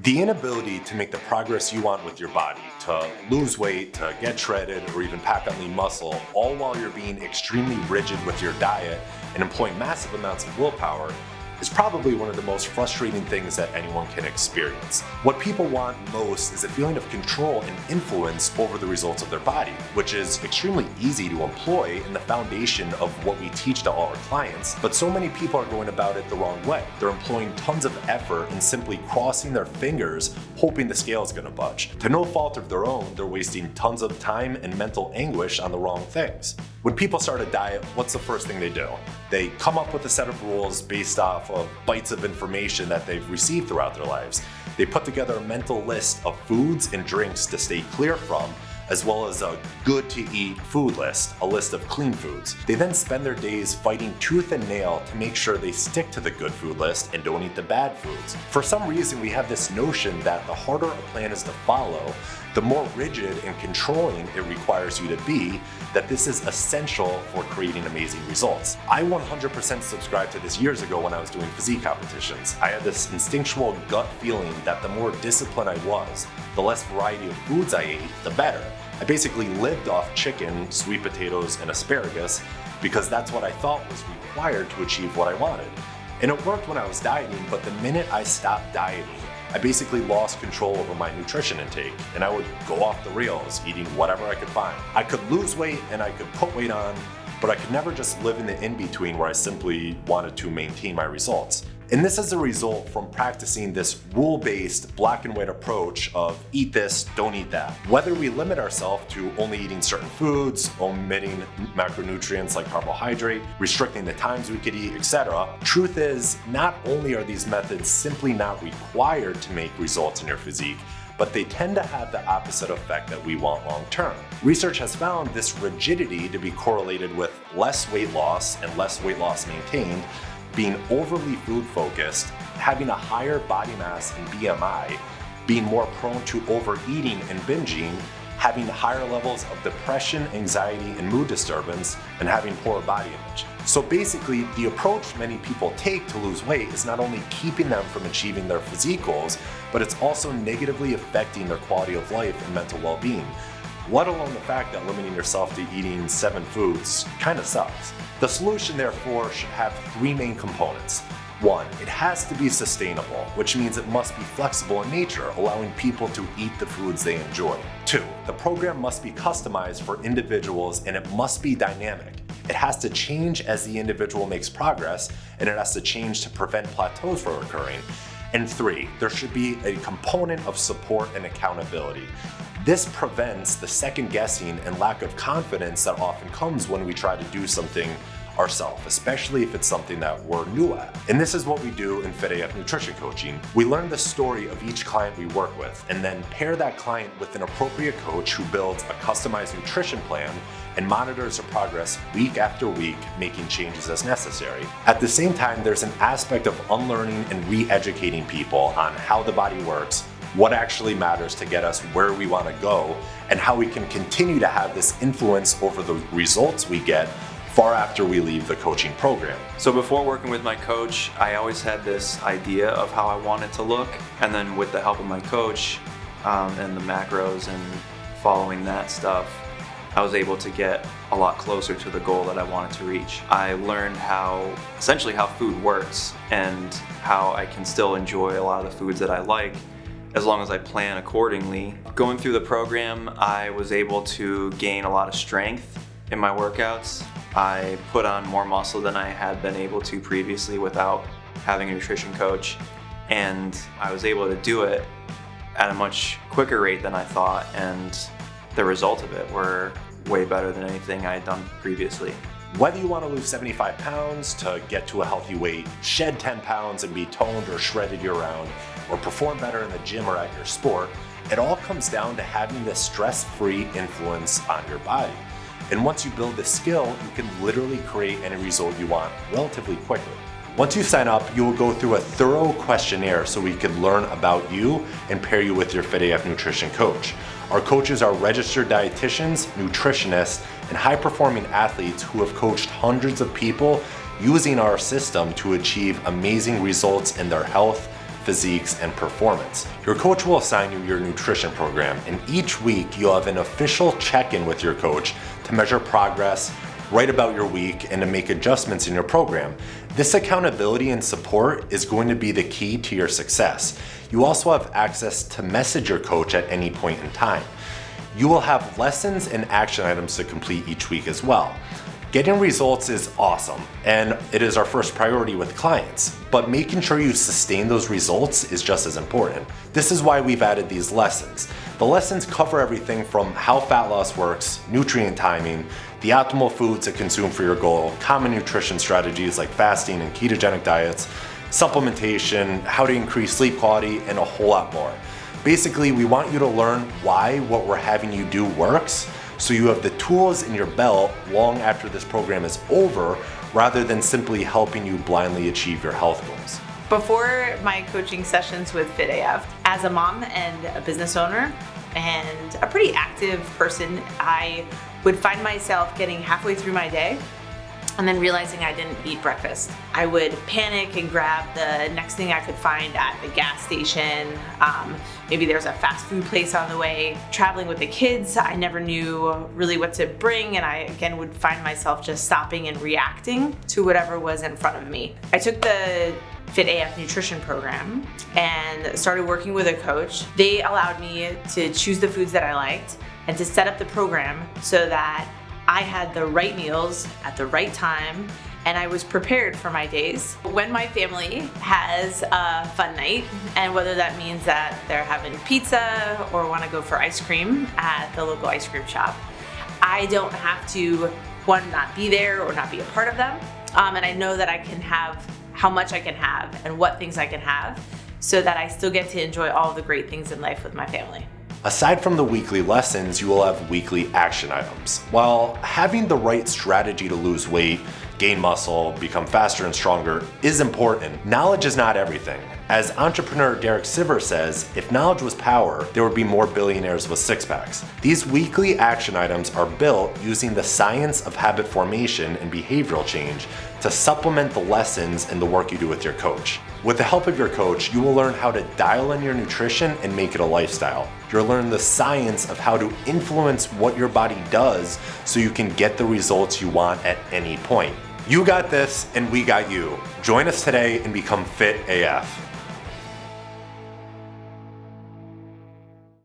The inability to make the progress you want with your body, to lose weight, to get shredded, or even pack on lean muscle, all while you're being extremely rigid with your diet and employing massive amounts of willpower, is probably one of the most frustrating things that anyone can experience. What people want most is a feeling of control and influence over the results of their body, which is extremely easy to employ in the foundation of what we teach to all our clients, but so many people are going about it the wrong way. They're employing tons of effort and simply crossing their fingers, hoping the scale is gonna budge. To no fault of their own, they're wasting tons of time and mental anguish on the wrong things. When people start a diet, what's the first thing they do? They come up with a set of rules based off of bites of information that they've received throughout their lives. They put together a mental list of foods and drinks to stay clear from, as well as a good to eat food list, a list of clean foods. They then spend their days fighting tooth and nail to make sure they stick to the good food list and don't eat the bad foods. For some reason, we have this notion that the harder a plan is to follow, the more rigid and controlling it requires you to be, that this is essential for creating amazing results. I 100% subscribed to this years ago when I was doing physique competitions. I had this instinctual gut feeling that the more disciplined I was, the less variety of foods I ate, the better. I basically lived off chicken, sweet potatoes, and asparagus because that's what I thought was required to achieve what I wanted. And it worked when I was dieting, but the minute I stopped dieting, I basically lost control over my nutrition intake, and I would go off the rails eating whatever I could find. I could lose weight and I could put weight on, but I could never just live in the in-between where I simply wanted to maintain my results. And this is a result from practicing this rule-based black and white approach of eat this, don't eat that. Whether we limit ourselves to only eating certain foods, omitting macronutrients like carbohydrate, restricting the times we could eat, etc. Truth is, not only are these methods simply not required to make results in your physique, but they tend to have the opposite effect that we want long term. Research has found this rigidity to be correlated with less weight loss and less weight loss maintained, being overly food focused, having a higher body mass and BMI, being more prone to overeating and binging, having higher levels of depression, anxiety, and mood disturbance, and having poor body image. So basically, the approach many people take to lose weight is not only keeping them from achieving their physique goals, but it's also negatively affecting their quality of life and mental well-being. Let alone the fact that limiting yourself to eating 7 foods kind of sucks. The solution, therefore, should have 3 main components. 1, it has to be sustainable, which means it must be flexible in nature, allowing people to eat the foods they enjoy. 2, the program must be customized for individuals and it must be dynamic. It has to change as the individual makes progress, and it has to change to prevent plateaus from occurring. And 3, there should be a component of support and accountability. This prevents the second guessing and lack of confidence that often comes when we try to do something ourselves, especially if it's something that we're new at. And this is what we do in FitAF Nutrition Coaching. We learn the story of each client we work with and then pair that client with an appropriate coach who builds a customized nutrition plan and monitors their progress week after week, making changes as necessary. At the same time, there's an aspect of unlearning and re-educating people on how the body works, what actually matters to get us where we want to go, and how we can continue to have this influence over the results we get far after we leave the coaching program. So before working with my coach, I always had this idea of how I wanted to look, and then with the help of my coach and the macros and following that stuff, I was able to get a lot closer to the goal that I wanted to reach. I learned essentially how food works and how I can still enjoy a lot of the foods that I like as long as I plan accordingly. Going through the program, I was able to gain a lot of strength in my workouts. I put on more muscle than I had been able to previously without having a nutrition coach, and I was able to do it at a much quicker rate than I thought, and the result of it were way better than anything I had done previously. Whether you want to lose 75 pounds to get to a healthy weight, shed 10 pounds and be toned or shredded year-round, or perform better in the gym or at your sport, it all comes down to having this stress-free influence on your body. And once you build this skill, you can literally create any result you want relatively quickly. Once you sign up, you will go through a thorough questionnaire so we can learn about you and pair you with your FitAF nutrition coach. Our coaches are registered dietitians, nutritionists, and high-performing athletes who have coached hundreds of people using our system to achieve amazing results in their health, physiques, and performance. Your coach will assign you your nutrition program, and each week you'll have an official check-in with your coach to measure progress, write about your week, and to make adjustments in your program. This accountability and support is going to be the key to your success. You also have access to message your coach at any point in time. You will have lessons and action items to complete each week as well. Getting results is awesome, and it is our first priority with clients, but making sure you sustain those results is just as important. This is why we've added these lessons. The lessons cover everything from how fat loss works, nutrient timing, the optimal foods to consume for your goal, common nutrition strategies like fasting and ketogenic diets, supplementation, how to increase sleep quality, and a whole lot more. Basically, we want you to learn why what we're having you do works, so you have the tools in your belt long after this program is over, rather than simply helping you blindly achieve your health goals. Before my coaching sessions with FitAF, as a mom and a business owner and a pretty active person, I would find myself getting halfway through my day and then realizing I didn't eat breakfast. I would panic and grab the next thing I could find at the gas station. Maybe there's a fast food place on the way. Traveling with the kids, I never knew really what to bring, and I again would find myself just stopping and reacting to whatever was in front of me. I took the FitAF nutrition program and started working with a coach. They allowed me to choose the foods that I liked and to set up the program so that I had the right meals at the right time, and I was prepared for my days. When my family has a fun night, and whether that means that they're having pizza or want to go for ice cream at the local ice cream shop, I don't have to, one, not be there or not be a part of them. And I know that I can have how much I can have and what things I can have so that I still get to enjoy all the great things in life with my family. Aside from the weekly lessons, you will have weekly action items. While having the right strategy to lose weight, gain muscle, become faster and stronger is important, knowledge is not everything. As entrepreneur Derek Sivers says, if knowledge was power, there would be more billionaires with six-packs. These weekly action items are built using the science of habit formation and behavioral change to supplement the lessons and the work you do with your coach. With the help of your coach, you will learn how to dial in your nutrition and make it a lifestyle. You'll learn the science of how to influence what your body does so you can get the results you want at any point. You got this, and we got you. Join us today and become Fit AF.